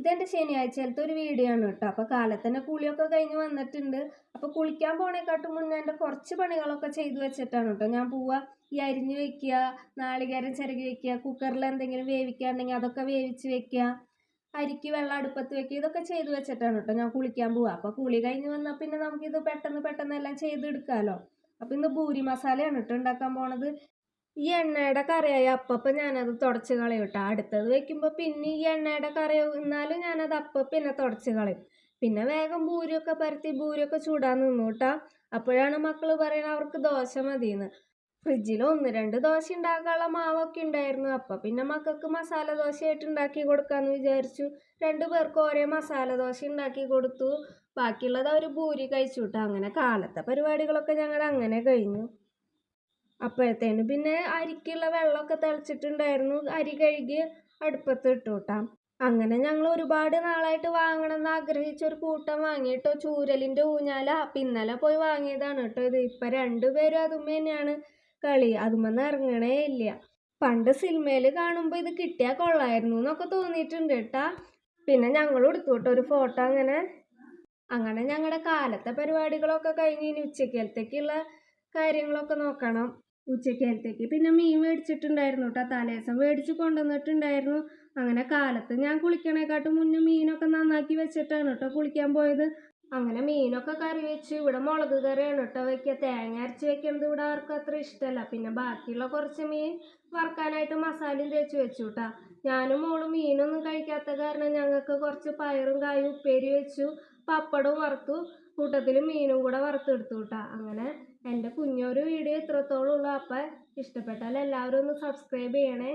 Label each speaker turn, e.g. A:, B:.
A: ഇതെൻ്റെ ശനിയാഴ്ചയിലത്തെ ഒരു വീഡിയോ ആണ് കേട്ടോ. അപ്പോൾ കാലത്ത് തന്നെ കുളിയൊക്കെ കഴിഞ്ഞ് വന്നിട്ടുണ്ട്. അപ്പോൾ കുളിക്കാൻ പോണേക്കാട്ടും മുന്നേ എൻ്റെ കുറച്ച് പണികളൊക്കെ ചെയ്തു വെച്ചിട്ടാണ് കേട്ടോ ഞാൻ പോവുക. ഈ അരിഞ്ഞ് വെക്കുക, നാളികേരം ചിരകി വെക്കുക, കുക്കറിൽ എന്തെങ്കിലും വേവിക്കാനുണ്ടെങ്കിൽ അതൊക്കെ വേവിച്ച് വെക്കുക, അരിക്ക് വെള്ളം അടുപ്പത്ത് വെക്കുക, ഇതൊക്കെ ചെയ്തു വെച്ചിട്ടാണ് കേട്ടോ ഞാൻ കുളിക്കാൻ പോവുക. അപ്പോൾ കുളി കഴിഞ്ഞ് വന്നാൽ പിന്നെ നമുക്കിത് പെട്ടെന്ന് എല്ലാം ചെയ്തെടുക്കാമല്ലോ. അപ്പോൾ ഇന്ന് പൂരി മസാലയാണ് കേട്ടോ ഉണ്ടാക്കാൻ പോണത്. ഈ എണ്ണയുടെ കറിയായി അപ്പം ഞാനത് തുടച്ച് കളയും കേട്ടോ. അടുത്തത് വെക്കുമ്പോൾ പിന്നെ ഈ എണ്ണയുടെ കറിയാവും, എന്നാലും ഞാനത് പിന്നെ തുടച്ച് കളയും. പിന്നെ വേഗം പൂരിയൊക്കെ പരത്തി പൂരിയൊക്കെ ചൂടാൻ നിന്നു കേട്ടോ. അപ്പോഴാണ് മക്കൾ പറയുന്നത് അവർക്ക് ദോശ മതിയെന്ന്. ഫ്രിഡ്ജിൽ 1-2 ദോശ ഉണ്ടാക്കാനുള്ള മാവൊക്കെ ഉണ്ടായിരുന്നു. അപ്പം പിന്നെ മക്കൾക്ക് മസാല ദോശയായിട്ട് ഉണ്ടാക്കി കൊടുക്കാമെന്ന് വിചാരിച്ചു. 2 പേർക്ക് ഒരേ മസാല ദോശ ഉണ്ടാക്കി കൊടുത്തു. ബാക്കിയുള്ളത് അവർ പൂരി കഴിച്ചു കേട്ടോ. അങ്ങനെ കാലത്തെ പരിപാടികളൊക്കെ ഞങ്ങളുടെ അങ്ങനെ കഴിഞ്ഞു. അപ്പോഴത്തേനും പിന്നെ അരിക്കുള്ള വെള്ളമൊക്കെ തിളച്ചിട്ടുണ്ടായിരുന്നു. അരി കഴുകി അടുപ്പത്ത് ഇട്ടു കേട്ടോ. അങ്ങനെ ഞങ്ങൾ ഒരുപാട് നാളായിട്ട് വാങ്ങണമെന്ന് ആഗ്രഹിച്ച ഒരു കൂട്ടം വാങ്ങിയിട്ടോ. ചൂരലിൻ്റെ ഊഞ്ഞാല അപ്പം ഇന്നലെ പോയി വാങ്ങിയതാണ് കേട്ടോ. ഇത് ഇപ്പം 2 പേരും അതുമ്മ തന്നെയാണ് കളി. അതുമെന്ന് ഇറങ്ങണേ ഇല്ല. പണ്ട് സിനിമയിൽ കാണുമ്പോൾ ഇത് കിട്ടിയാൽ കൊള്ളായിരുന്നു എന്നൊക്കെ തോന്നിയിട്ടുണ്ട് കേട്ടോ. പിന്നെ ഞങ്ങൾ എടുത്തു കേട്ടോ ഒരു ഫോട്ടോ. അങ്ങനെ ഞങ്ങളുടെ കാലത്തെ പരിപാടികളൊക്കെ കഴിഞ്ഞ് ഇനി ഉച്ചക്കലത്തേക്കുള്ള കാര്യങ്ങളൊക്കെ നോക്കണം. ഉച്ചക്കലത്തേക്ക് പിന്നെ മീൻ മേടിച്ചിട്ടുണ്ടായിരുന്നു കേട്ടോ. തലേദിവസം മേടിച്ച് കൊണ്ടുവന്നിട്ടുണ്ടായിരുന്നു. അങ്ങനെ കാലത്ത് ഞാൻ കുളിക്കണേക്കാട്ടും മുന്നേ മീനൊക്കെ നന്നാക്കി വെച്ചിട്ടാണ് കേട്ടോ കുളിക്കാൻ പോയത്. അങ്ങനെ മീനൊക്കെ കറി വെച്ച്. ഇവിടെ മുളക് കറിയാണ് കേട്ടോ വയ്ക്കുക. തേങ്ങ അരച്ച് വെക്കുന്നത് ഇവിടെ ആർക്കും അത്ര ഇഷ്ടമല്ല. പിന്നെ ബാക്കിയുള്ള കുറച്ച് മീൻ വറുക്കാനായിട്ട് മസാലയും തേച്ച് വെച്ചു കേട്ടോ. ഞാനും മോളും മീനൊന്നും കഴിക്കാത്ത കാരണം ഞങ്ങൾക്ക് കുറച്ച് പയറും കായും ഉപ്പേരി വെച്ചു, പപ്പടവും വറുത്തു, കൂട്ടത്തിൽ മീനും കൂടെ വറുത്തെടുത്തു കേട്ടോ. അങ്ങനെ എൻ്റെ കുഞ്ഞൊരു വീഡിയോ ഇത്രത്തോളം ഉള്ളൂ. അപ്പം ഇഷ്ടപ്പെട്ടാൽ എല്ലാവരും ഒന്ന് സബ്സ്ക്രൈബ് ചെയ്യണേ.